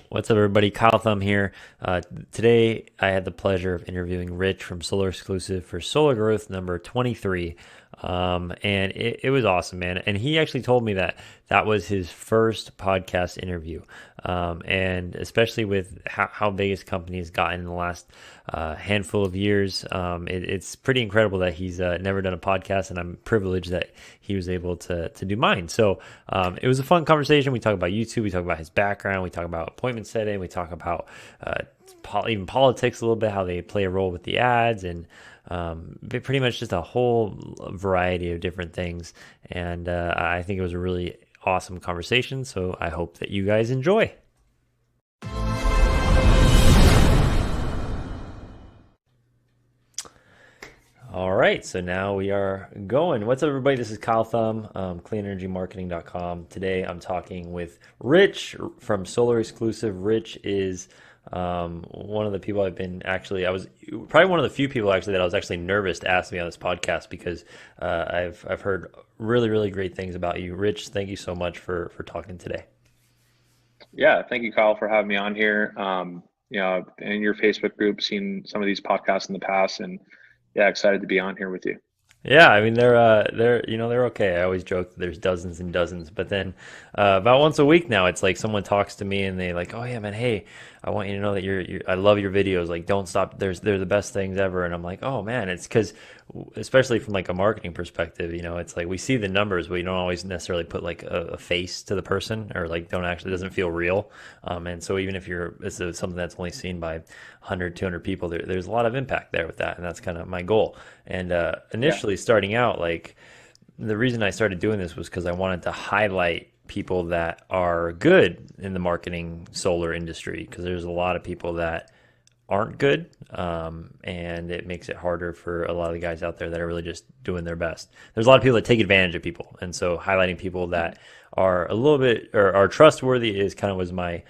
What's up, everybody? Kyle Thumb here. Today, I had the pleasure of interviewing Rich from Solar Exclusive for Solar Growth number 23. And it was awesome, man. And he actually told me that that was his first podcast interview. And especially with how big his company has gotten in the last handful of years, it's pretty incredible that he's never done a podcast. And I'm privileged that he was able to do mine. So it was a fun conversation. We talk about YouTube, we talk about his background, we talk about appointment setting, we talk about even politics a little bit, how they play a role with the ads, and pretty much just a whole variety of different things. And I think it was a really awesome conversation. So I hope that you guys enjoy. All right, so now we are going. What's up, everybody? This is Kyle Thumb, cleanenergymarketing.com. Today I'm talking with Rich from Solar Exclusive. Rich is one of the people I was probably one of the few people actually that I was actually nervous to ask me on this podcast because I've heard really, really great things about you. Rich, thank you so much for talking today. Yeah, thank you, Kyle, for having me on here. In your Facebook group, seen some of these podcasts in the past, and yeah, excited to be on here with you. Yeah, I mean they're okay. I always joke that there's dozens and dozens, but then about once a week now, it's like someone talks to me and they like, oh yeah, man, hey, I want you to know that I love your videos. Like, don't stop. They're the best things ever. And I'm like, oh man, it's because especially from like a marketing perspective, it's like we see the numbers, but you don't always necessarily put like a face to the person or like don't actually doesn't feel real. And so even if something that's only seen by 100, 200 people, there's a lot of impact there with that, and that's kind of my goal. And Yeah, initially starting out, like the reason I started doing this was because I wanted to highlight people that are good in the marketing solar industry because there's a lot of people that aren't good, and it makes it harder for a lot of the guys out there that are really just doing their best. There's a lot of people that take advantage of people, and so highlighting people that are a little bit or are trustworthy is kind of was my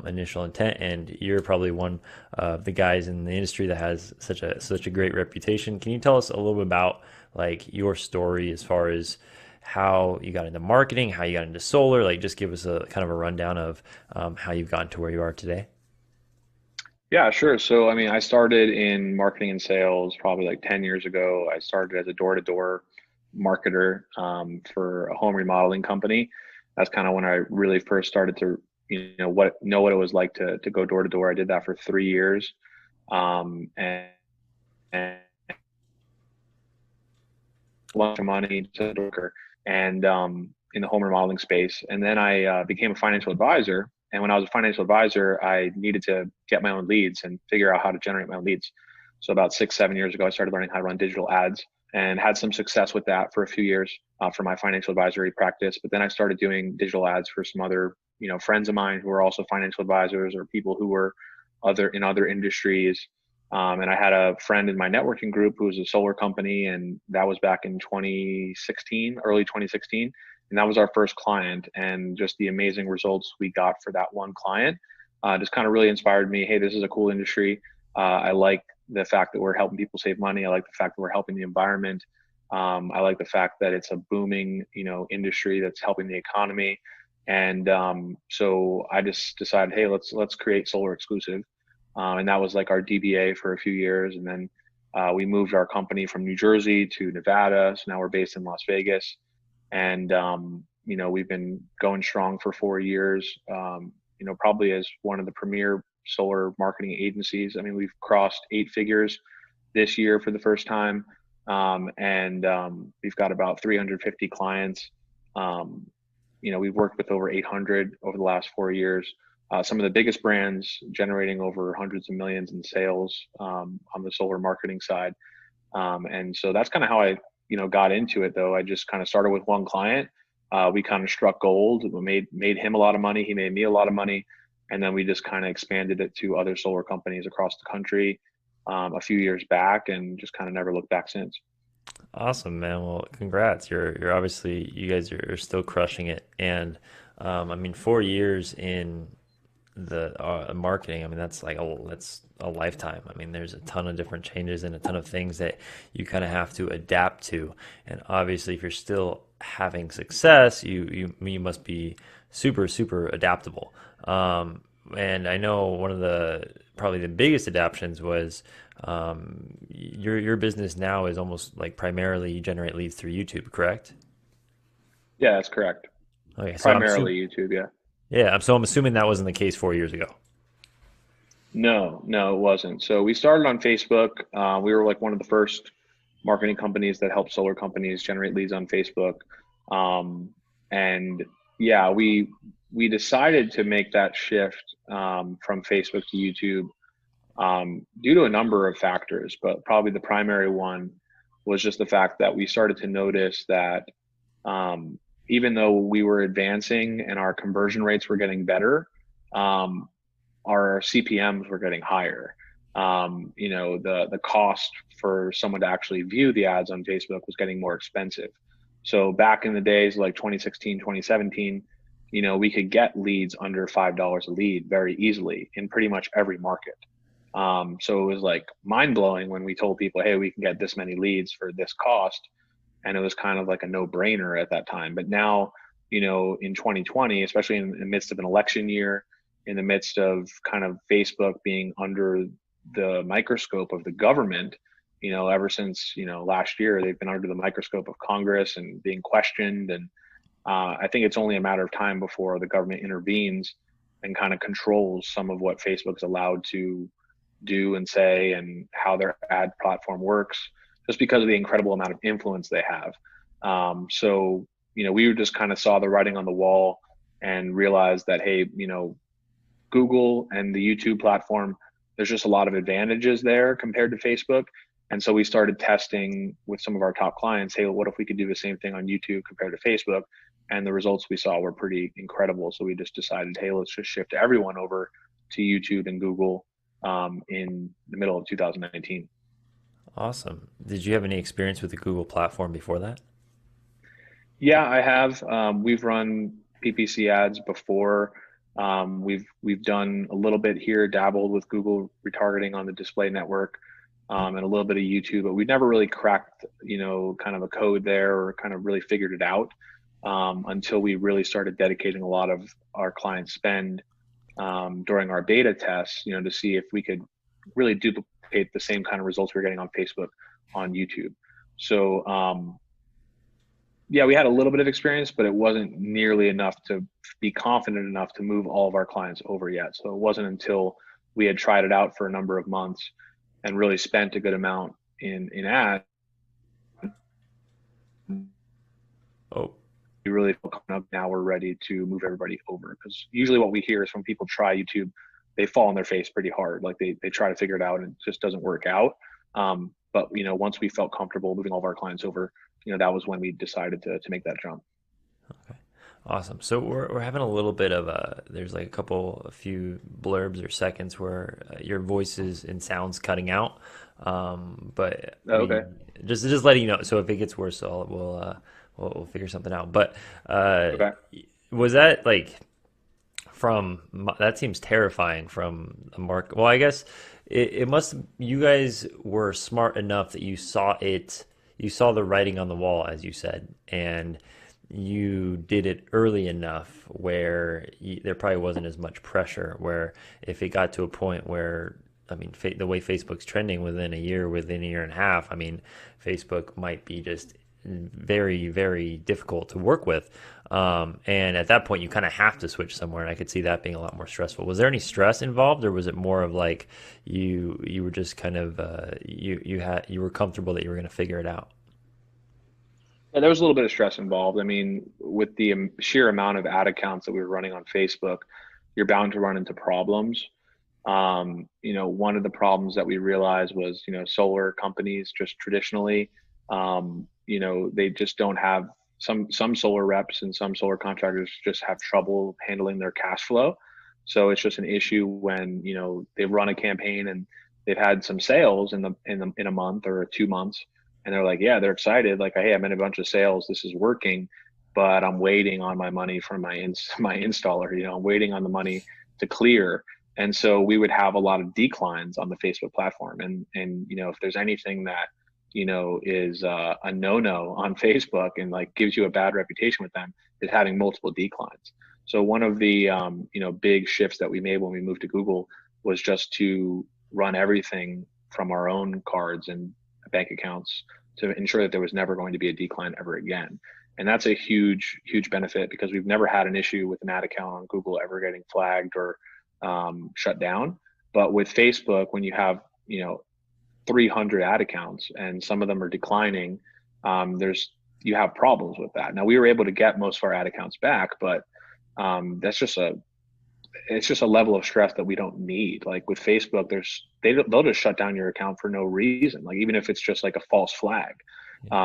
initial intent. And you're probably one of the guys in the industry that has such a great reputation. Can you tell us a little bit about like your story as far as how you got into marketing, how you got into solar? Like, just give us a kind of a rundown of how you've gotten to where you are today. yeah, sure. So, I mean, I started in marketing and sales probably like 10 years ago. I started as a door-to-door marketer for a home remodeling company. That's kind of when I really first started to, know what it was like to go door to door. I did that for 3 years, and a bunch of money to worker and in the home remodeling space. And then I became a financial advisor. And when I was a financial advisor, I needed to get my own leads and figure out how to generate my own leads. So about 6, 7 years ago, I started learning how to run digital ads and had some success with that for a few years for my financial advisory practice. But then I started doing digital ads for some other, friends of mine who are also financial advisors or people who were other industries. And I had a friend in my networking group who was a solar company, and that was back in 2016, early 2016. And that was our first client. And just the amazing results we got for that one client just kind of really inspired me. Hey, this is a cool industry. I like the fact that we're helping people save money. I like the fact that we're helping the environment. I like the fact that it's a booming, industry that's helping the economy. And so I just decided, hey, let's create Solar Exclusive, and that was like our DBA for a few years. And then we moved our company from New Jersey to Nevada. So now we're based in Las Vegas. And, we've been going strong for 4 years, probably as one of the premier solar marketing agencies. I mean, we've crossed 8 figures this year for the first time. And we've got about 350 clients. We've worked with over 800 over the last 4 years. Some of the biggest brands generating over hundreds of millions in sales on the solar marketing side. And so that's kind of how I, got into it. Though I just kind of started with one client. We kind of struck gold. We made him a lot of money. He made me a lot of money, and then we just kind of expanded it to other solar companies across the country a few years back, and just kind of never looked back since. Awesome, man. Well, congrats. You're obviously you guys are still crushing it, and I mean, 4 years in the marketing. I mean, that's a lifetime. I mean, there's a ton of different changes and a ton of things that you kind of have to adapt to. And obviously, if you're still having success, you must be super adaptable. and I know one of the probably the biggest adaptations was your business now is almost like primarily you generate leads through YouTube, correct? Yeah, that's correct. Okay, so I'm Primarily assuming YouTube. Yeah. yeah, so I'm assuming that wasn't the case 4 years ago. No, no, it wasn't. So we started on Facebook. We were like one of the first marketing companies that helped solar companies generate leads on Facebook. Um, and yeah, we decided to make that shift from Facebook to YouTube due to a number of factors, but probably the primary one was just the fact that we started to notice that um, even though we were advancing and our conversion rates were getting better, um, our CPMs were getting higher. The cost for someone to actually view the ads on Facebook was getting more expensive. So back in the days like 2016, 2017, we could get leads under $5 a lead very easily in pretty much every market. So it was like mind blowing when we told people, hey, we can get this many leads for this cost. And it was kind of like a no brainer at that time. But now, in 2020, especially in the midst of an election year, in the midst of kind of Facebook being under the microscope of the government, ever since, last year, they've been under the microscope of Congress and being questioned. And I think it's only a matter of time before the government intervenes and kind of controls some of what Facebook's allowed to do and say and how their ad platform works, just because of the incredible amount of influence they have. We just kind of saw the writing on the wall and realized that, hey, Google and the YouTube platform, there's just a lot of advantages there compared to Facebook. And so we started testing with some of our top clients, hey, what if we could do the same thing on YouTube compared to Facebook? And the results we saw were pretty incredible. So we just decided, hey, let's just shift everyone over to YouTube and Google in the middle of 2019. Awesome. Did you have any experience with the Google platform before that? Yeah, I have. We've run PPC ads before. We've done a little bit here, dabbled with Google retargeting on the display network, and a little bit of YouTube, but we never really cracked, kind of a code there or kind of really figured it out until we really started dedicating a lot of our client spend during our beta tests, to see if we could really duplicate the same kind of results we were getting on Facebook on YouTube. So, yeah, we had a little bit of experience, but it wasn't nearly enough to be confident enough to move all of our clients over yet. So it wasn't until we had tried it out for a number of months and really spent a good amount in ads, Oh, we really feel confident now we're ready to move everybody over. Because usually what we hear is when people try YouTube, they fall on their face pretty hard. Like they try to figure it out and it just doesn't work out. But once we felt comfortable moving all of our clients over, that was when we decided to make that jump. okay. Awesome. So we're having a little bit of there's like a few blurbs or seconds where your voices and sounds cutting out. But we Okay. just letting you know. So if it gets worse, we'll figure something out. But uh, Okay. was that like that seems terrifying from a mark. Well, I guess it must. You guys were smart enough that you saw the writing on the wall, as you said, and you did it early enough where there probably wasn't as much pressure. Where if it got to a point where, I mean, the way Facebook's trending within a year and a half, I mean, Facebook might be just very, very difficult to work with. And at that point, you kind of have to switch somewhere, and I could see that being a lot more stressful. Was there any stress involved, or was it more of like you were just kind of you were comfortable that you were going to figure it out? Yeah, there was a little bit of stress involved. I mean, with the sheer amount of ad accounts that we were running on Facebook, you're bound to run into problems. One of the problems that we realized was, solar companies just traditionally, they just don't have some solar reps and some solar contractors just have trouble handling their cash flow. So it's just an issue when, they run a campaign and they've had some sales in a month or 2 months, and they're like, yeah, they're excited, like, hey, I'm in a bunch of sales, this is working, but I'm waiting on my money from my installer. I'm waiting on the money to clear. And so we would have a lot of declines on the Facebook platform. And if there's anything that is a no-no on Facebook and like gives you a bad reputation with them, is having multiple declines. So one of the big shifts that we made when we moved to Google was just to run everything from our own cards and bank accounts to ensure that there was never going to be a decline ever again. And that's a huge, huge benefit because we've never had an issue with an ad account on Google ever getting flagged or shut down. But with Facebook, when you have 300 ad accounts and some of them are declining, there's you have problems with that. Now we were able to get most of our ad accounts back, but that's just it's just a level of stress that we don't need. Like with Facebook, they'll just shut down your account for no reason. Like even if it's just like a false flag,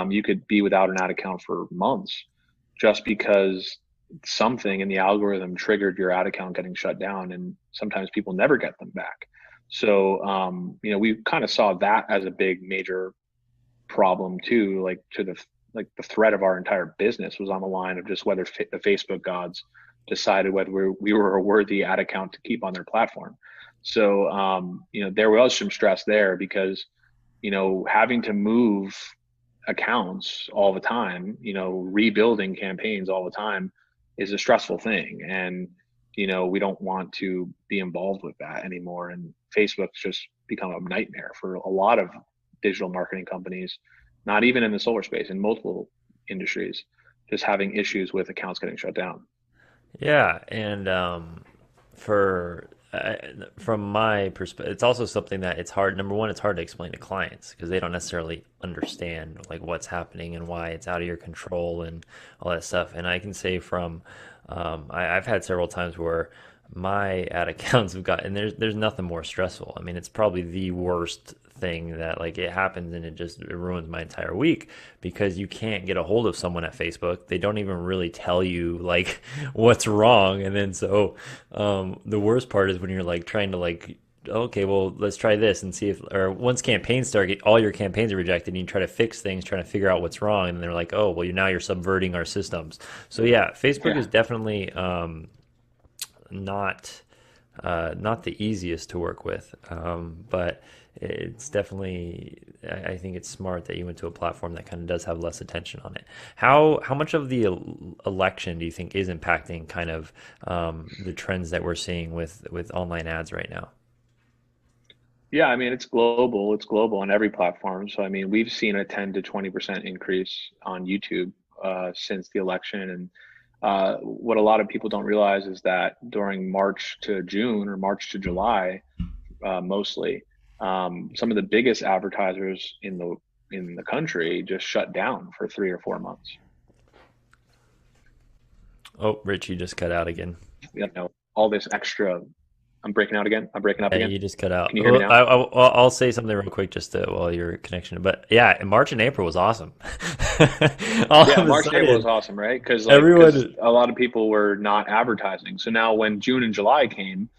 you could be without an ad account for months just because something in the algorithm triggered your ad account getting shut down, and sometimes people never get them back. So we kind of saw that as a big major problem too, like the threat of our entire business was on the line of just whether the Facebook gods decided whether we were a worthy ad account to keep on their platform. So there was some stress there because having to move accounts all the time, rebuilding campaigns all the time is a stressful thing. And we don't want to be involved with that anymore. And Facebook's just become a nightmare for a lot of digital marketing companies, not even in the solar space, in multiple industries, just having issues with accounts getting shut down. Yeah, and for from my perspective, it's also something that it's hard. Number one, it's hard to explain to clients because they don't necessarily understand like what's happening and why it's out of your control and all that stuff. And I can say from I've had several times where my ad accounts have got, and there's nothing more stressful. I mean, it's probably the worst thing that like it happens and it ruins my entire week because you can't get a hold of someone at Facebook. They don't even really tell you like what's wrong. And then so the worst part is when you're like trying to like, okay, well, let's try this and see if, or once campaigns start, all your campaigns are rejected and you try to fix things, trying to figure out what's wrong. And they're like, oh, well, you're subverting our systems. So yeah, Facebook Yeah. is definitely not not the easiest to work with, but it's definitely I think it's smart that you went to a platform that kind of does have less attention on it. How much of the election do you think is impacting kind of the trends that we're seeing with online ads right now? Yeah, I mean it's global. It's global on every platform. So I mean we've seen a 10 to 20% increase on YouTube since the election. And what a lot of people don't realize is that during March to June or March to July, mostly, some of the biggest advertisers in the country just shut down for 3 or 4 months. Oh, Rich, you just cut out again. All this extra. I'm breaking out again. I'm breaking up Yeah, again. you just cut out. Can you hear me Well, now? I'll say something real quick just to, while your connection. But yeah, March and April was awesome. All Yeah, of a March and April was sudden, awesome, right? Because everyone. a lot of people were not advertising. So now when June and July came,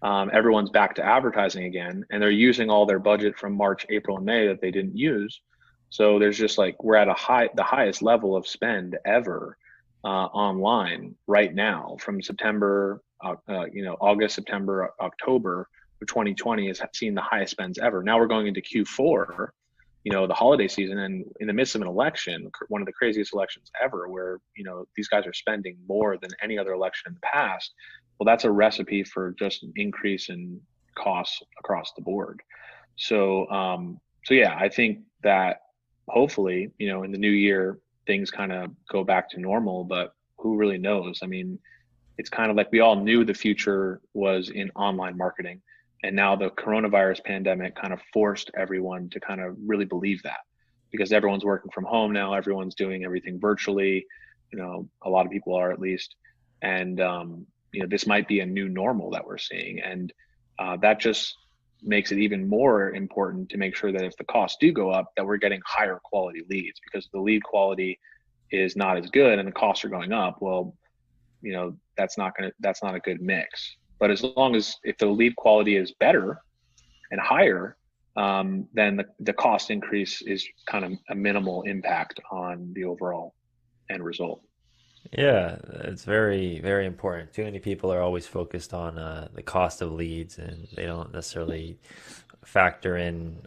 everyone's back to advertising again, and they're using all their budget from March, April, and May that they didn't use. So there's just like we're at the highest level of spend ever online right now from September, August, September, October for 2020 has seen the highest spends ever. Now we're going into Q4, the holiday season, and in the midst of an election, one of the craziest elections ever, where these guys are spending more than any other election in the past. Well, that's a recipe for just an increase in costs across the board. So yeah, I think that hopefully, in the new year, things kind of go back to normal, but who really knows? I mean, it's kind of like we all knew the future was in online marketing. And now the coronavirus pandemic kind of forced everyone to kind of really believe that because everyone's working from home now, everyone's doing everything virtually, a lot of people are at least. And, this might be a new normal that we're seeing. And that just makes it even more important to make sure that if the costs do go up, that we're getting higher quality leads because the lead quality is not as good and the costs are going up. Well, that's not a good mix. But as long as if the lead quality is better and higher, then the cost increase is kind of a minimal impact on the overall end result. Yeah, it's very, very important. Too many people are always focused on the cost of leads, and they don't necessarily factor in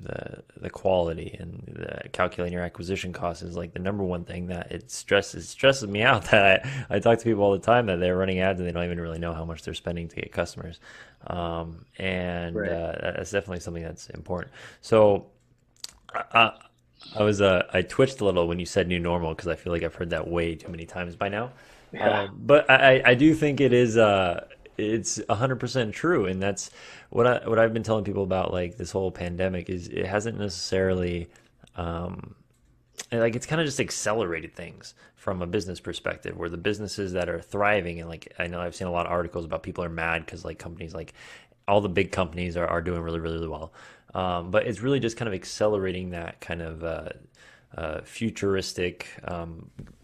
the quality and calculating your acquisition costs is like the number one thing that it stresses me out that I talk to people all the time that they're running ads and they don't even really know how much they're spending to get customers. And Right. that's definitely something that's important. So I, I twitched a little when you said new normal because I feel like I've heard that way too many times by now. Yeah. But I do think it's 100% true, and that's what I've been telling people about like this whole pandemic is it hasn't necessarily like it's kind of just accelerated things from a business perspective where the businesses that are thriving and like I know I've seen a lot of articles about people are mad because like companies like all the big companies are doing really well, but it's really just kind of accelerating that kind of futuristic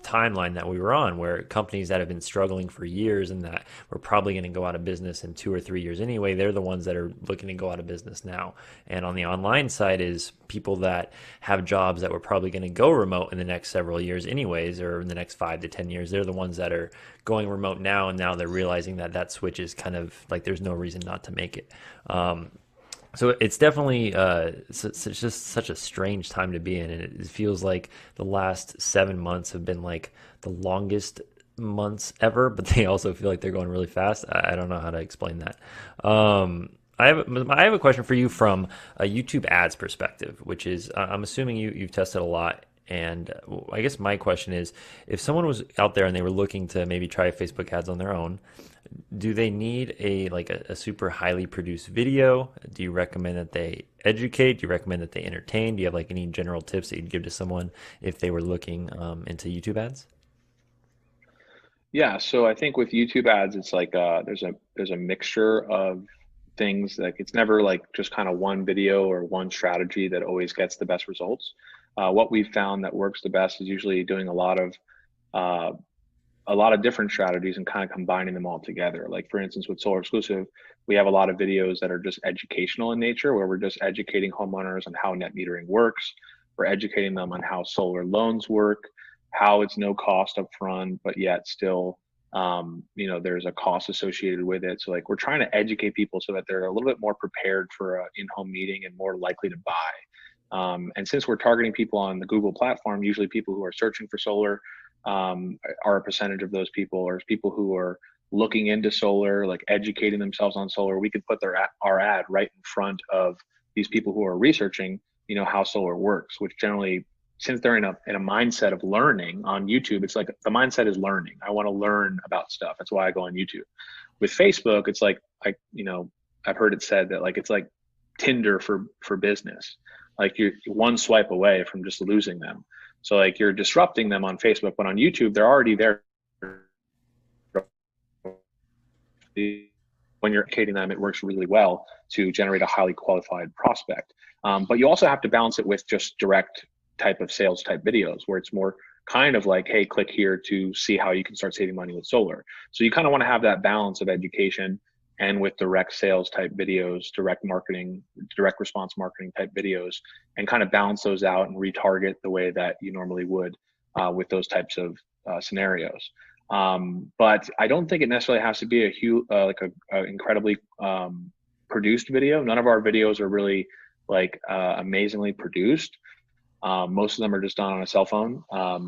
timeline that we were on, where companies that have been struggling for years and that were probably going to go out of business in 2 or 3 years anyway, they're the ones that are looking to go out of business now. And on the online side is people that have jobs that were probably going to go remote in the next several years anyways, or in the next 5 to 10 years. They're the ones that are going remote now, and now they're realizing that that switch is kind of like there's no reason not to make it. So it's definitely it's just such a strange time to be in, and it feels like the last 7 months have been like the longest months ever, but they also feel like they're going really fast. I don't know how to explain that. I have a question for you from a YouTube ads perspective, which is I'm assuming you've tested a lot. And I guess my question is, if someone was out there and they were looking to maybe try Facebook ads on their own, do they need a super highly produced video? Do you recommend that they educate? Do you recommend that they entertain? Do you have like any general tips that you'd give to someone if they were looking into YouTube ads? Yeah, so I think with YouTube ads, it's like there's a mixture of things. Like it's never like just kind of one video or one strategy that always gets the best results. What we've found that works the best is usually doing uh, a lot of different strategies and kind of combining them all together. Like for instance, with Solar Exclusive, we have a lot of videos that are just educational in nature, where we're just educating homeowners on how net metering works. We're educating them on how solar loans work, how it's no cost up front, but yet still, there's a cost associated with it. So like we're trying to educate people so that they're a little bit more prepared for an in-home meeting and more likely to buy. And since we're targeting people on the Google platform, usually people who are searching for solar, are a percentage of those people, or people who are looking into solar, like educating themselves on solar. We could put our ad right in front of these people who are researching, how solar works, which generally, since they're in a mindset of learning on YouTube, it's like the mindset is learning. I want to learn about stuff. That's why I go on YouTube. With Facebook, it's like I've heard it said that like it's like Tinder for business. Like you're one swipe away from just losing them. So like you're disrupting them on Facebook, but on YouTube, they're already there. When you're educating them, it works really well to generate a highly qualified prospect. But you also have to balance it with just direct type of sales type videos where it's more kind of like, hey, click here to see how you can start saving money with solar. So you kind of want to have that balance of education and with direct sales type videos, direct marketing, direct response marketing type videos, and kind of balance those out and retarget the way that you normally would with those types of scenarios. But I don't think it necessarily has to be a huge, a incredibly produced video. None of our videos are really like amazingly produced. Most of them are just done on a cell phone.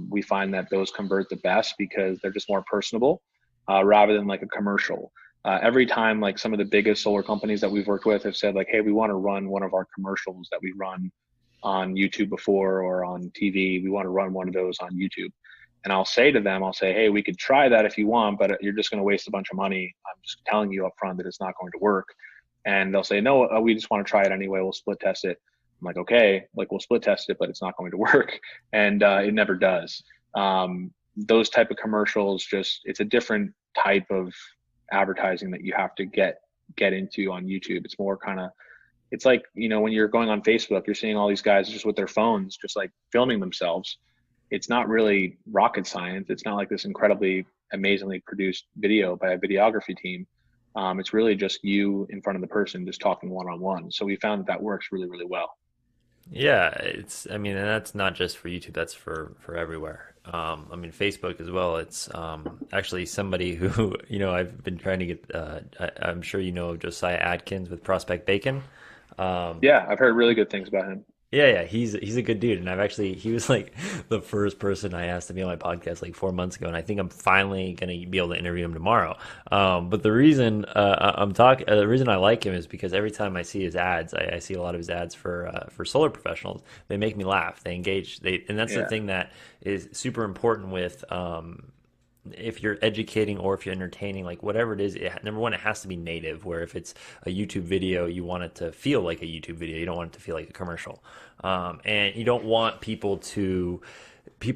We find that those convert the best because they're just more personable rather than like a commercial. Every time, like some of the biggest solar companies that we've worked with have said like, hey, we want to run one of our commercials that we run on YouTube before or on TV. We want to run one of those on YouTube. And I'll say to them, I'll say, hey, we could try that if you want, but you're just going to waste a bunch of money. I'm just telling you up front that it's not going to work. And they'll say, no, we just want to try it anyway. We'll split test it. I'm like, okay, like we'll split test it, but it's not going to work. And it never does. Those type of commercials, it's a different type of advertising that you have to get into on YouTube. It's more kind of, it's like, when you're going on Facebook, you're seeing all these guys just with their phones, just like filming themselves. It's not really rocket science. It's not like this incredibly amazingly produced video by a videography team. It's really just you in front of the person just talking one-on-one. So we found that works really, really well. Yeah, I mean, and that's not just for YouTube, that's for everywhere. I mean, Facebook as well. It's actually somebody who, I've been trying to get, I'm sure you know Josiah Adkins with Prospect Bacon. Yeah, I've heard really good things about him. Yeah, he's a good dude, and he was like the first person I asked to be on my podcast like 4 months ago, and I think I'm finally gonna be able to interview him tomorrow. But the reason the reason I like him is because every time I see his ads, I see a lot of his ads for solar professionals. They make me laugh. They engage. And that's the Yeah, thing that is super important with if you're educating or if you're entertaining, like whatever it is, number one, it has to be native. Where if it's a YouTube video, you want it to feel like a YouTube video. You don't want it to feel like a commercial, and you don't want people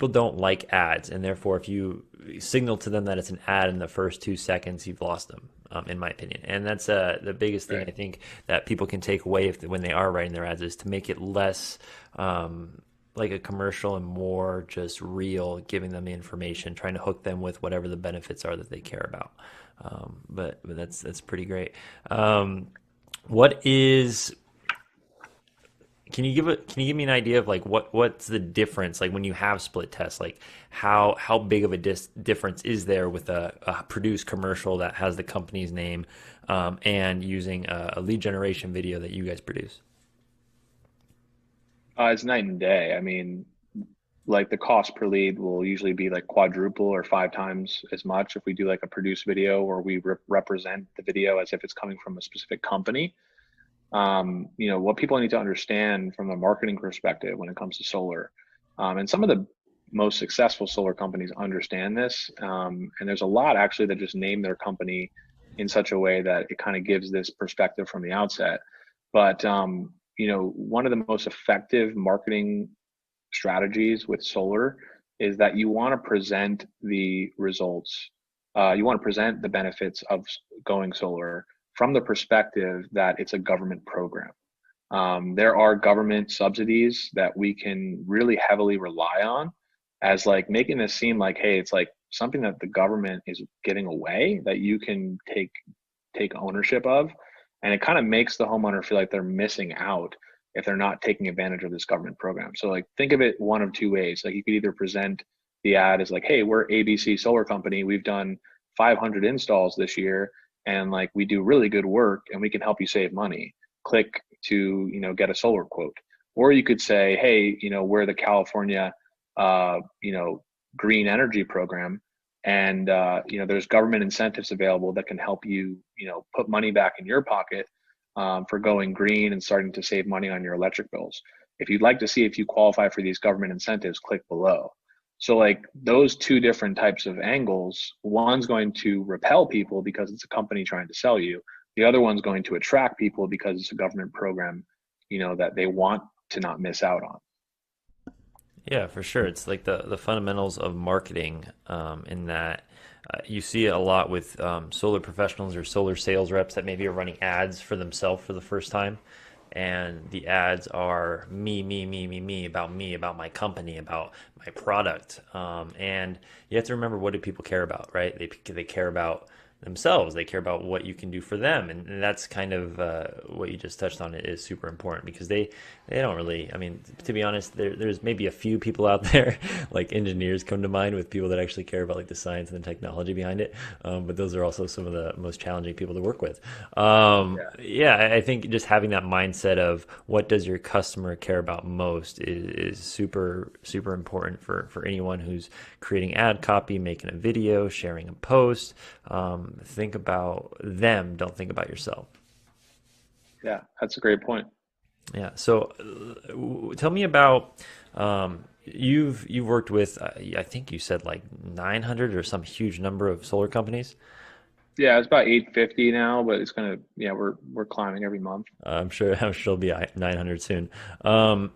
don't like ads, and therefore, if you signal to them that it's an ad in the first 2 seconds, you've lost them. In my opinion, and that's the biggest thing right. I think that people can take away when they are writing their ads is to make it less like a commercial and more just real, giving them the information, trying to hook them with whatever the benefits are that they care about. But that's pretty great. What is can you give me an idea of like what's the difference like when you have split tests, like how big of a difference is there with a produced commercial that has the company's name, and using a lead generation video that you guys produce? It's night and day. I mean, like the cost per lead will usually be like quadruple or 5 times as much if we do like a produced video or we represent the video as if it's coming from a specific company. What people need to understand from a marketing perspective when it comes to solar, and some of the most successful solar companies understand this, and there's a lot actually that just name their company in such a way that it kind of gives this perspective from the outset. But one of the most effective marketing strategies with solar is that you want to present the results. You want to present the benefits of going solar from the perspective that it's a government program. There are government subsidies that we can really heavily rely on as like making this seem like, hey, it's like something that the government is giving away that you can take ownership of. And it kind of makes the homeowner feel like they're missing out if they're not taking advantage of this government program. So like think of it one of two ways. Like you could either present the ad as like, hey, we're ABC Solar Company. We've done 500 installs this year and like we do really good work and we can help you save money. Click to, get a solar quote. Or you could say, hey, we're the California uh, you know, green energy program and there's government incentives available that can help you put money back in your pocket for going green and starting to save money on your electric bills. If you'd like to see if you qualify for these government incentives, click below. So like those two different types of angles, one's going to repel people because it's a company trying to sell you. The other one's going to attract people because it's a government program, that they want to not miss out on. Yeah, for sure. It's like the fundamentals of marketing, in that you see it a lot with solar professionals or solar sales reps that maybe are running ads for themselves for the first time. And the ads are me, about my company, about my product. And you have to remember, what do people care about, right? They care about themselves. They care about what you can do for them, and that's kind of what you just touched on. It is super important because they don't really. I mean, to be honest, there's maybe a few people out there, like engineers come to mind, with people that actually care about like the science and the technology behind it. But those are also some of the most challenging people to work with. Yeah. Yeah, I think just having that mindset of what does your customer care about most is super important for anyone who's creating ad copy, making a video, sharing a post. Think about them. Don't think about yourself. Yeah, that's a great point. Yeah. So, tell me about you've worked with. I think you said like 900 or some huge number of solar companies. Yeah, it's about 850 now, but it's gonna, yeah, we're climbing every month. I'm sure it'll be 900 soon.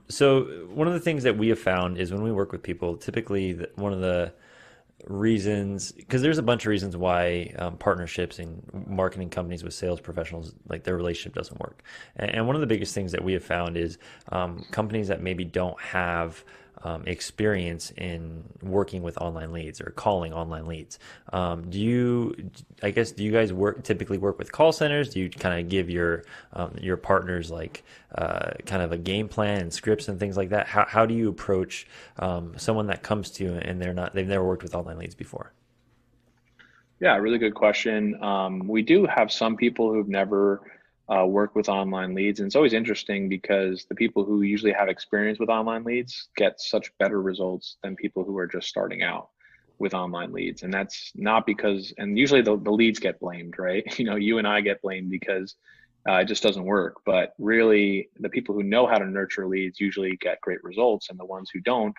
So one of the things that we have found is when we work with people, typically one of the reasons, because there's a bunch of reasons why partnerships and marketing companies with sales professionals, like their relationship doesn't work. And one of the biggest things that we have found is companies that maybe don't have experience in working with online leads or calling online leads. Do you guys typically work with call centers? Do you kind of give your partners like kind of a game plan and scripts and things like that? How do you approach someone that comes to you and they've never worked with online leads before? Yeah, really good question. We do have some people who've never work with online leads. And it's always interesting because the people who usually have experience with online leads get such better results than people who are just starting out with online leads. And that's not because, and usually the leads get blamed, right? You and I get blamed because it just doesn't work. But really, the people who know how to nurture leads usually get great results, and the ones who don't,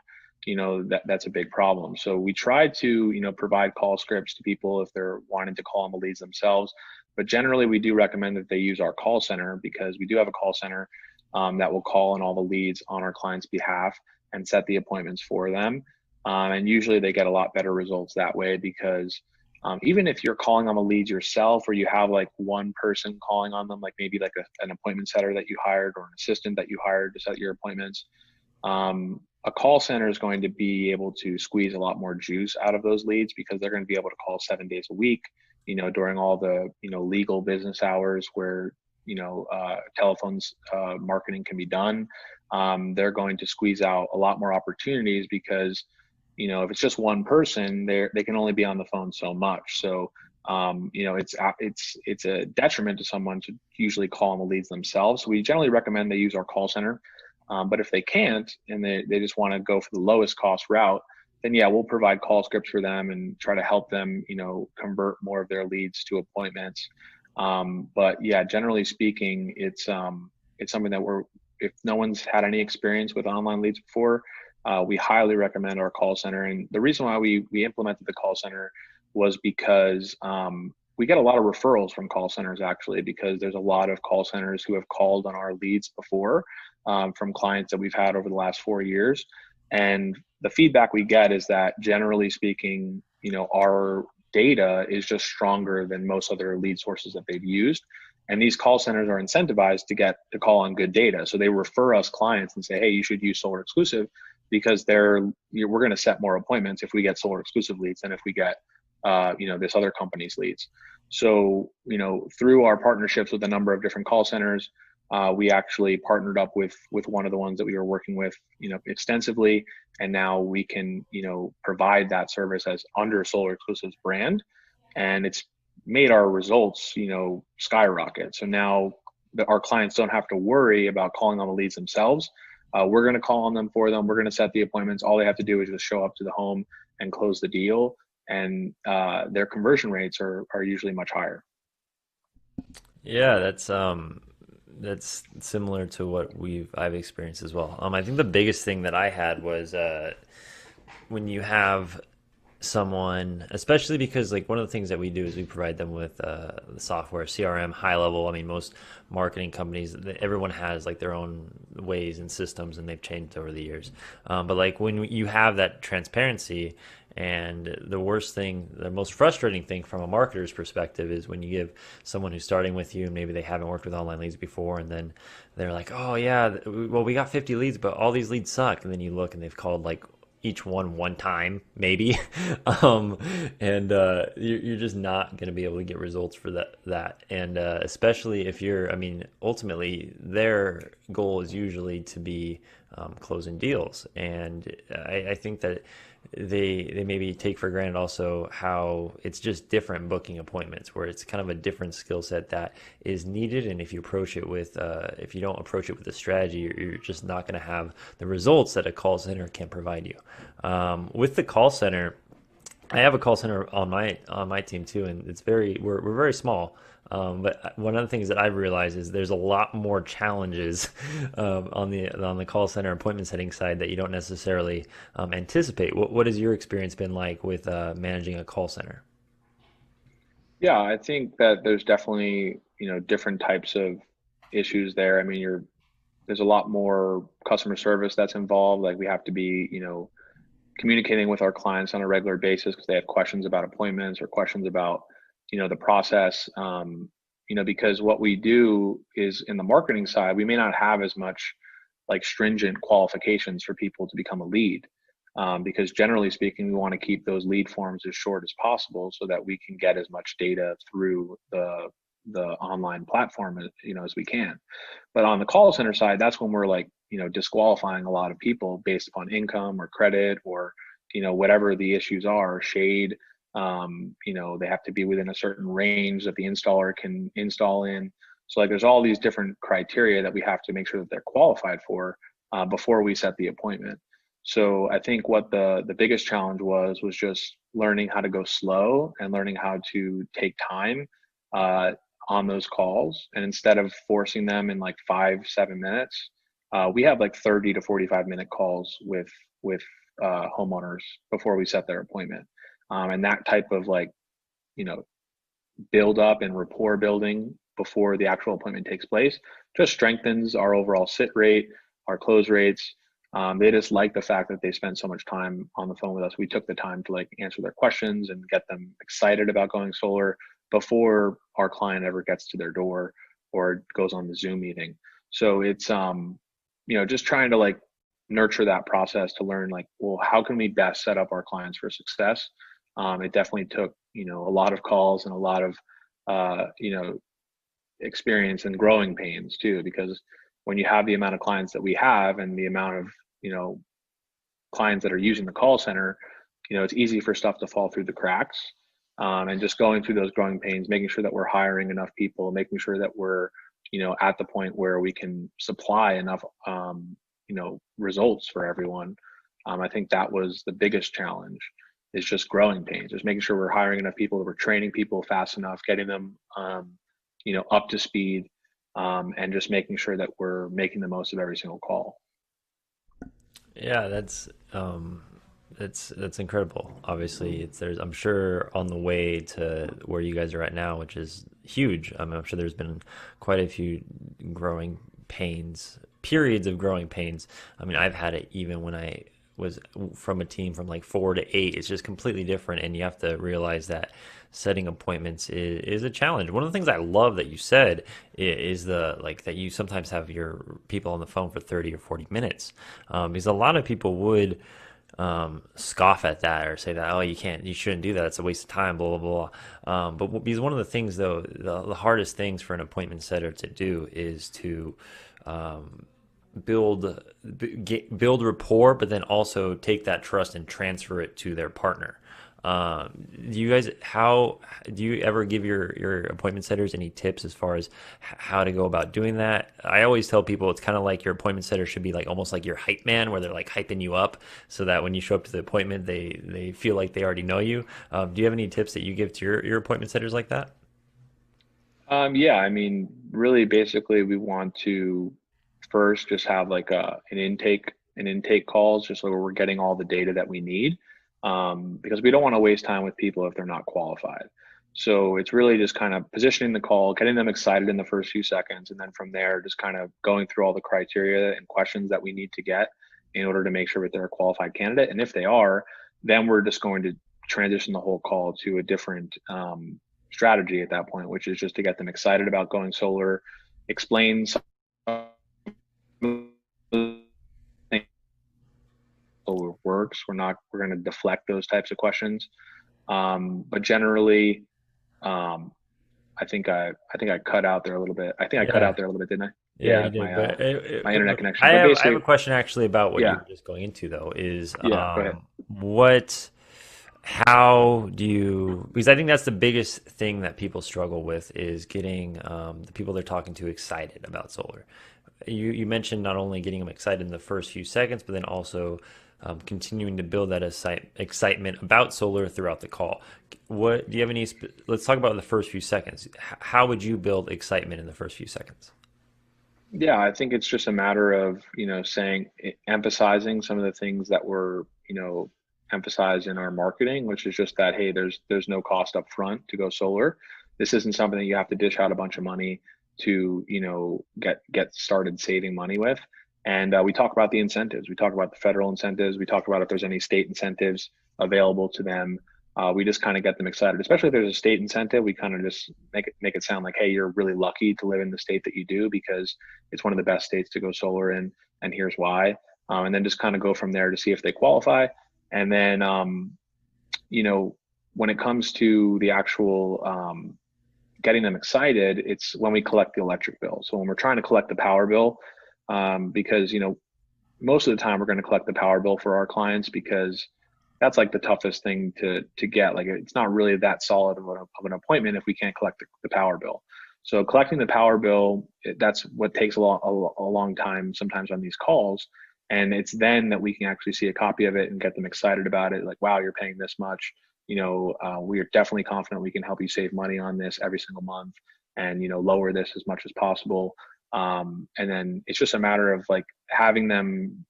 that's a big problem. So we try to, provide call scripts to people if they're wanting to call on the leads themselves. But generally, we do recommend that they use our call center because we do have a call center that will call on all the leads on our client's behalf and set the appointments for them. And usually they get a lot better results that way because even if you're calling on the leads yourself or you have like one person calling on them, like maybe like an appointment setter that you hired or an assistant that you hired to set your appointments, a call center is going to be able to squeeze a lot more juice out of those leads because they're going to be able to call 7 days a week, during all the, legal business hours where, telephones marketing can be done. They're going to squeeze out a lot more opportunities because, if it's just one person, they can only be on the phone so much. So, it's a detriment to someone to usually call on the leads themselves. So we generally recommend they use our call center. But if they can't and they just want to go for the lowest cost route, then yeah, we'll provide call scripts for them and try to help them, convert more of their leads to appointments. But yeah, generally speaking, it's something that if no one's had any experience with online leads before, we highly recommend our call center. And the reason why we implemented the call center was because we get a lot of referrals from call centers actually, because there's a lot of call centers who have called on our leads before from clients that we've had over the last 4 years. And the feedback we get is that generally speaking, our data is just stronger than most other lead sources that they've used. And these call centers are incentivized to get to call on good data. So they refer us clients and say, hey, you should use Solar Exclusive because we're going to set more appointments if we get Solar Exclusive leads than if we get, this other company's leads. So, through our partnerships with a number of different call centers, we actually partnered up with one of the ones that we were working with, extensively, and now we can, provide that service as under Solar Exclusive's brand, and it's made our results, skyrocket. So now our clients don't have to worry about calling on the leads themselves. We're going to call on them for them. We're going to set the appointments. All they have to do is just show up to the home and close the deal, and their conversion rates are usually much higher. Yeah, that's similar to what I've experienced as well. I think the biggest thing that I had was when you have someone, especially because like one of the things that we do is we provide them with the software, CRM, high level. I mean, most marketing companies, everyone has like their own ways and systems, and they've changed over the years. But like when you have that transparency, and the worst thing, the most frustrating thing from a marketer's perspective is when you give someone who's starting with you and maybe they haven't worked with online leads before, and then they're like, oh yeah, well, we got 50 leads, but all these leads suck. And then you look and they've called like each one time maybe. And you're just not going to be able to get results for that. And especially if I mean, ultimately their goal is usually to be closing deals. And I think that they maybe take for granted also how it's just different booking appointments, where it's kind of a different skill set that is needed. And if you approach it with if you don't approach it with a strategy, you're just not going to have the results that a call center can provide you. With the call center, I have a call center on my team too, and we're very small. But one of the things that I've realized is there's a lot more challenges on the call center appointment setting side that you don't necessarily anticipate. What has your experience been like with managing a call center? Yeah, I think that there's definitely, different types of issues there. I mean, there's a lot more customer service that's involved. Like we have to be, communicating with our clients on a regular basis because they have questions about appointments or questions about, the process. Because what we do is in the marketing side, we may not have as much like stringent qualifications for people to become a lead. Because generally speaking, we want to keep those lead forms as short as possible so that we can get as much data through the online platform as we can. But on the call center side, that's when we're like, disqualifying a lot of people based upon income or credit or, whatever the issues are, shade. They have to be within a certain range that the installer can install in. So like there's all these different criteria that we have to make sure that they're qualified for before we set the appointment. So I think what the biggest challenge was just learning how to go slow and learning how to take time on those calls. And instead of forcing them in like 5, 7 minutes, we have like 30 to 45-minute calls with homeowners before we set their appointment. And that type of like, you know, build up and rapport building before the actual appointment takes place just strengthens our overall sit rate, our close rates. They just like the fact that they spend so much time on the phone with us. We took the time to like answer their questions and get them excited about going solar before our client ever gets to their door or goes on the Zoom meeting. So it's just trying to like nurture that process to learn like, well, how can we best set up our clients for success? It definitely took a lot of calls and a lot of experience and growing pains too, because when you have the amount of clients that we have and the amount of clients that are using the call center, it's easy for stuff to fall through the cracks. And just going through those growing pains, making sure that we're hiring enough people, making sure that we're at the point where we can supply enough results for everyone. I think that was the biggest challenge, is just growing pains, just making sure we're hiring enough people, that we're training people fast enough, getting them up to speed, and just making sure that we're making the most of every single call. Yeah, that's incredible. Obviously, I'm sure on the way to where you guys are at now, which is huge. I mean, I'm sure there's been quite a few growing pains, periods of growing pains. I mean, I've had it even when I was from a team from like 4 to 8. It's just completely different, and you have to realize that setting appointments is a challenge. One of the things I love that you said is the like that you sometimes have your people on the phone for 30 or 40 minutes, because a lot of people would scoff at that or say that, oh, you shouldn't do that, it's a waste of time, blah blah blah. But because one of the things though, the hardest things for an appointment setter to do is to build rapport, but then also take that trust and transfer it to their partner. How do you ever give your appointment setters any tips as far as how to go about doing that? I always tell people it's kind of like your appointment setter should be like almost like your hype man, where they're like hyping you up so that when you show up to the appointment, they feel like they already know you. Do you have any tips that you give to your appointment setters like that? Yeah, I mean, really, basically, we want to first just have like an intake calls, just so we're getting all the data that we need, because we don't want to waste time with people if they're not qualified. So it's really just kind of positioning the call, getting them excited in the first few seconds, and then from there, just kind of going through all the criteria and questions that we need to get in order to make sure that they're a qualified candidate. And if they are, then we're just going to transition the whole call to a different strategy at that point, which is just to get them excited about going solar, explain some solar works. We're going to deflect those types of questions. But generally, um, I think I cut out there a little bit. I think I cut Yeah. out there a little bit, didn't I? Yeah, you Yeah, did. But my internet connection. I But have I have a basically, question actually about what you yeah, were just going into though. Is yeah. Go ahead. what how do you, because I think that's the biggest thing that people struggle with is getting the people they're talking to excited about solar. You mentioned not only getting them excited in the first few seconds, but then also continuing to build that excitement about solar throughout the call. What do you have any? Let's talk about the first few seconds. How would you build excitement in the first few seconds? Yeah, I think it's just a matter of, emphasizing some of the things that were, emphasized in our marketing, which is just that, hey, there's no cost up front to go solar. This isn't something that you have to dish out a bunch of money to, get started saving money with. And we talk about the incentives. We talk about the federal incentives. We talk about if there's any state incentives available to them. We just kind of get them excited, especially if there's a state incentive. We kind of just make it sound like, hey, you're really lucky to live in the state that you do because it's one of the best states to go solar in, and here's why. And then just kind of go from there to see if they qualify. And then, you know, when it comes to the actual getting them excited, it's when we collect the electric bill. So when we're trying to collect the power bill, because most of the time we're going to collect the power bill for our clients because that's like the toughest thing to get. Like it's not really that solid of an appointment if we can't collect the power bill. So collecting the power bill, that's what takes a long time sometimes on these calls. And it's then that we can actually see a copy of it and get them excited about it. Like, wow, you're paying this much. We are definitely confident we can help you save money on this every single month and, lower this as much as possible. And then it's just a matter of like having them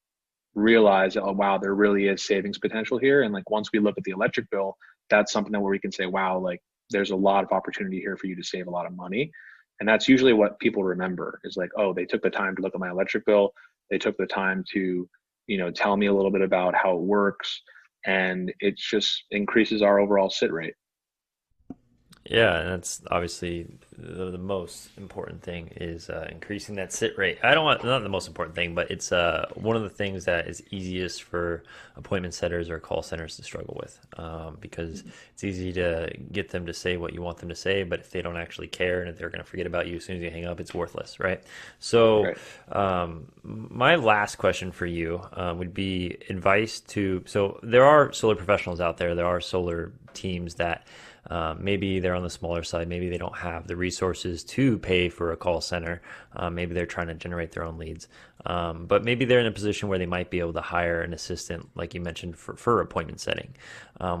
realize, oh wow, there really is savings potential here. And like once we look at the electric bill, that's something that where we can say, wow, like there's a lot of opportunity here for you to save a lot of money. And that's usually what people remember is like, oh, they took the time to look at my electric bill. They took the time to, tell me a little bit about how it works. And it just increases our overall sit rate. Yeah, and that's obviously the most important thing is increasing that sit rate. I don't want not the most important thing, but it's one of the things that is easiest for appointment setters or call centers to struggle with because it's easy to get them to say what you want them to say, but if they don't actually care and if they're going to forget about you as soon as you hang up, it's worthless, right? So, Right. my last question for you would be advice to. So there are solar professionals out there. There are solar teams that maybe they're on the smaller side. Maybe they don't have the resources to pay for a call center. Maybe they're trying to generate their own leads. But maybe they're in a position where they might be able to hire an assistant, like you mentioned, for appointment setting.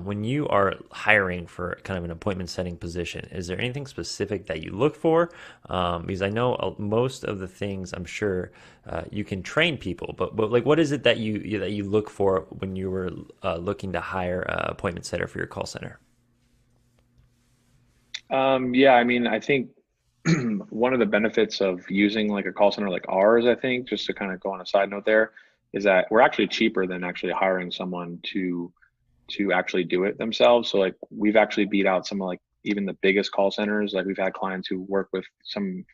When you are hiring for kind of an appointment setting position, is there anything specific that you look for? Because I know most of the things I'm sure you can train people, but like what is it that you look for when you were looking to hire an appointment setter for your call center? Yeah, I mean, I think one of the benefits of using like a call center like ours, I think, just to kind of go on a side note there, is that we're actually cheaper than actually hiring someone to actually do it themselves. So like we've actually beat out some of like even the biggest call centers. Like we've had clients who work with some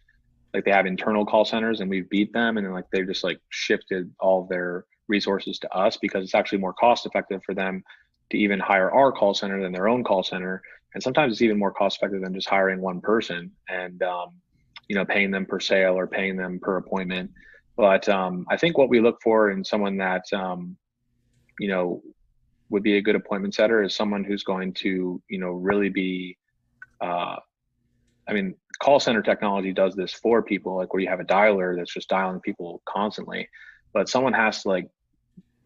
like they have internal call centers and we've beat them and then like they've just like shifted all of their resources to us because it's actually more cost effective for them to even hire our call center than their own call center. And sometimes it's even more cost effective than just hiring one person and paying them per sale or paying them per appointment. But I think what we look for in someone that you know would be a good appointment setter is someone who's going to really be uh, I mean, call center technology does this for people, like where you have a dialer that's just dialing people constantly. But someone has to like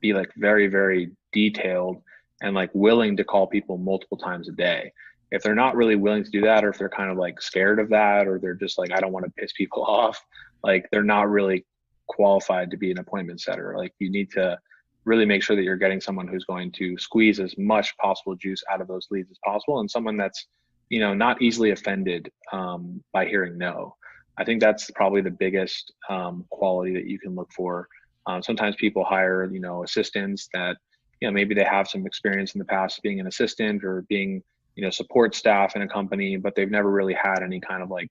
be like very, very detailed and like willing to call people multiple times a day. If they're not really willing to do that, or if they're kind of like scared of that, or they're just like, I don't want to piss people off, like they're not really qualified to be an appointment setter. Like you need to really make sure that you're getting someone who's going to squeeze as much possible juice out of those leads as possible and someone that's not easily offended by hearing no. I think that's probably the biggest quality that you can look for. Sometimes people hire assistants that maybe they have some experience in the past being an assistant or being support staff in a company, but they've never really had any kind of like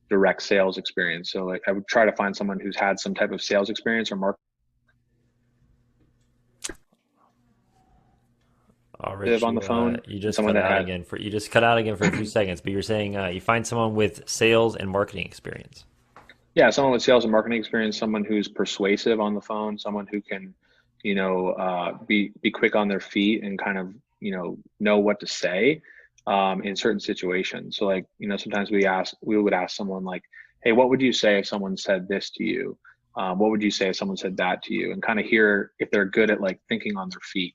direct sales experience. So like I would try to find someone who's had some type of sales experience or Oh, marketing Rich, on the phone you and just someone cut that out had again for you just cut out again for a few seconds, but you're saying you find someone with sales and marketing experience. yeah, someone with sales and marketing experience, someone who's persuasive on the phone, someone who can, be quick on their feet and kind of, know what to say in certain situations. So like, sometimes we would ask someone like, hey, what would you say if someone said this to you? What would you say if someone said that to you? And kind of hear if they're good at like thinking on their feet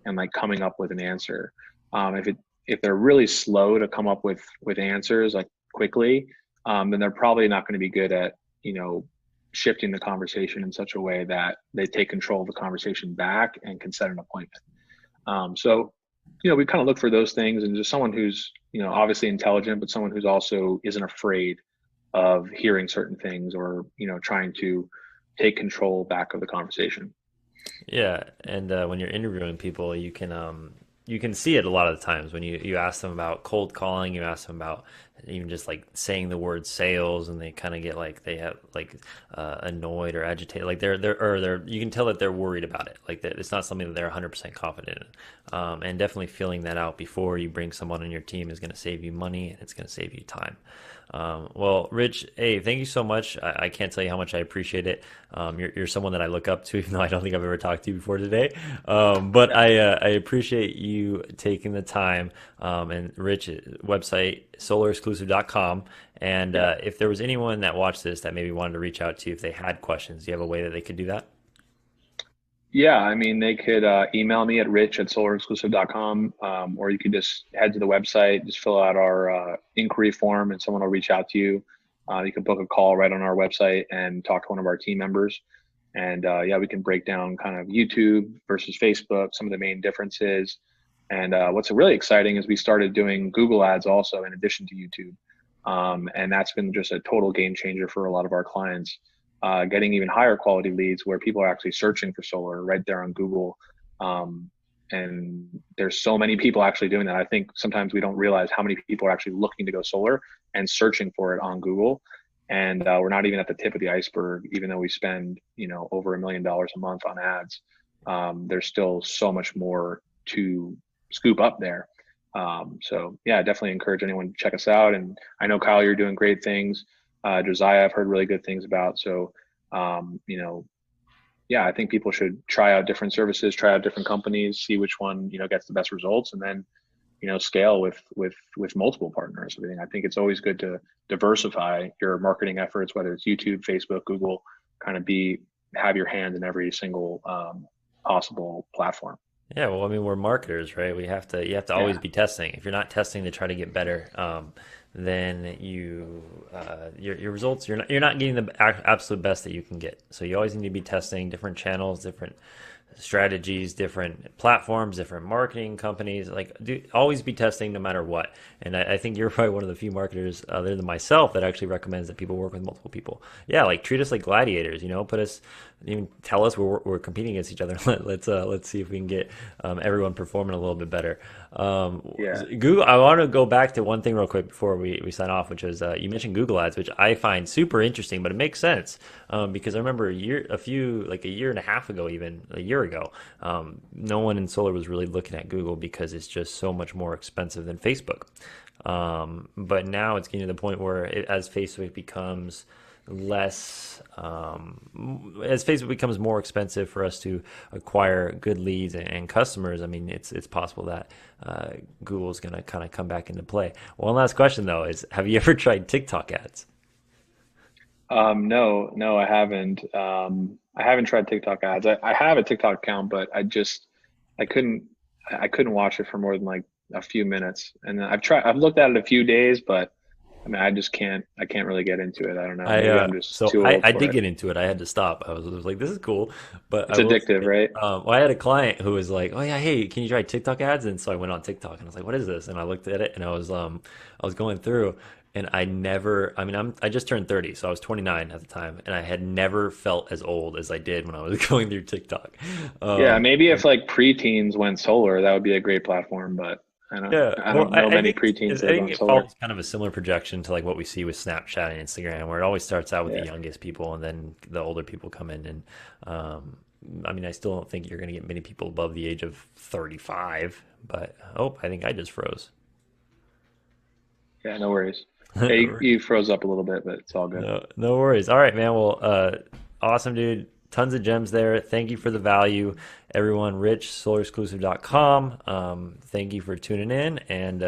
and like coming up with an answer. If they're really slow to come up with answers like quickly, then they're probably not going to be good at shifting the conversation in such a way that they take control of the conversation back and can set an appointment. So we kind of look for those things and just someone who's obviously intelligent, but someone who's also isn't afraid of hearing certain things or trying to take control back of the conversation. Yeah, and when you're interviewing people, you can see it a lot of the times when you ask them about cold calling, you ask them about even just like saying the word sales, and they kind of get like they have like annoyed or agitated, like they're you can tell that they're worried about it, like that it's not something that they're 100% confident in, and definitely feeling that out before you bring someone on your team is going to save you money and it's going to save you time. Well, Rich, hey, thank you so much. I can't tell you how much I appreciate it. You're someone that I look up to, even though I don't think I've ever talked to you before today. But I appreciate you taking the time. And Rich, website solarexclusive.com. And Yeah. if there was anyone that watched this that maybe wanted to reach out to you if they had questions, do you have a way that they could do that? Yeah, I mean, they could email me at rich@solarexclusive.com, or you could just head to the website, just fill out our inquiry form, and someone will reach out to you. You can book a call right on our website and talk to one of our team members. And yeah, we can break down kind of YouTube versus Facebook, some of the main differences. And what's really exciting is we started doing Google ads also in addition to YouTube. And that's been just a total game changer for a lot of our clients, getting even higher quality leads where people are actually searching for solar right there on Google. And there's so many people actually doing that. I think sometimes we don't realize how many people are actually looking to go solar and searching for it on Google. And we're not even at the tip of the iceberg, even though we spend, over $1 million a month on ads. There's still so much more to scoop up there. So yeah, I definitely encourage anyone to check us out. And I know, Kyle, you're doing great things. Josiah, I've heard really good things about. So, yeah, I think people should try out different services, try out different companies, see which one, gets the best results, and then, scale with multiple partners. I think it's always good to diversify your marketing efforts, whether it's YouTube, Facebook, Google, kind of have your hand in every single possible platform. Yeah, well, I mean, we're marketers, right? You have to always Yeah. be testing. If you're not testing to try to get better, then your results you're not getting the absolute best that you can get. So you always need to be testing different channels, different strategies, different platforms, different marketing companies. Like, always be testing no matter what. And I think you're probably one of the few marketers other than myself that actually recommends that people work with multiple people. Yeah, like treat us like gladiators. Put us, even tell us we're competing against each other. Let's see if we can get everyone performing a little bit better. Yeah. Google. I want to go back to one thing real quick before we sign off, which is you mentioned Google Ads, which I find super interesting, but it makes sense because I remember like a year and a half ago, even a year ago, no one in solar was really looking at Google because it's just so much more expensive than Facebook. But now it's getting to the point where as Facebook becomes more expensive for us to acquire good leads and customers, I mean, it's possible that Google's going to kind of come back into play. One last question though is, have you ever tried TikTok ads? No, no, I haven't tried TikTok ads. I have a TikTok account, but I couldn't, I couldn't watch it for more than like a few minutes. And I've looked at it a few days, but I mean, I can't really get into it. I don't know. Maybe I'm just So too old I for did it. get into it. I had to stop. I was like, this is cool, but It's I will addictive, say, right? well, I had a client who was like, oh yeah, hey, can you try TikTok ads? And so I went on TikTok and I was like, what is this? And I looked at it and I was going through, and I mean, I just turned 30, so I was 29 at the time, and I had never felt as old as I did when I was going through TikTok. Yeah, Um, maybe if like preteens went solar, that would be a great platform, but Yeah, I well, don't know I many think preteens I that have think gone it solar. follows kind of a similar projection to like what we see with Snapchat and Instagram, where it always starts out with the Yeah. youngest people, and then the older people come in. And I mean, I still don't think you're going to get many people above the age of 35. But oh, I think I just froze. Yeah, no worries. Yeah, you froze up a little bit, but it's all good. No worries. All right, man. Well, awesome, dude. Tons of gems there. Thank you for the value, everyone. Rich, solarexclusive.com. Thank you for tuning in, and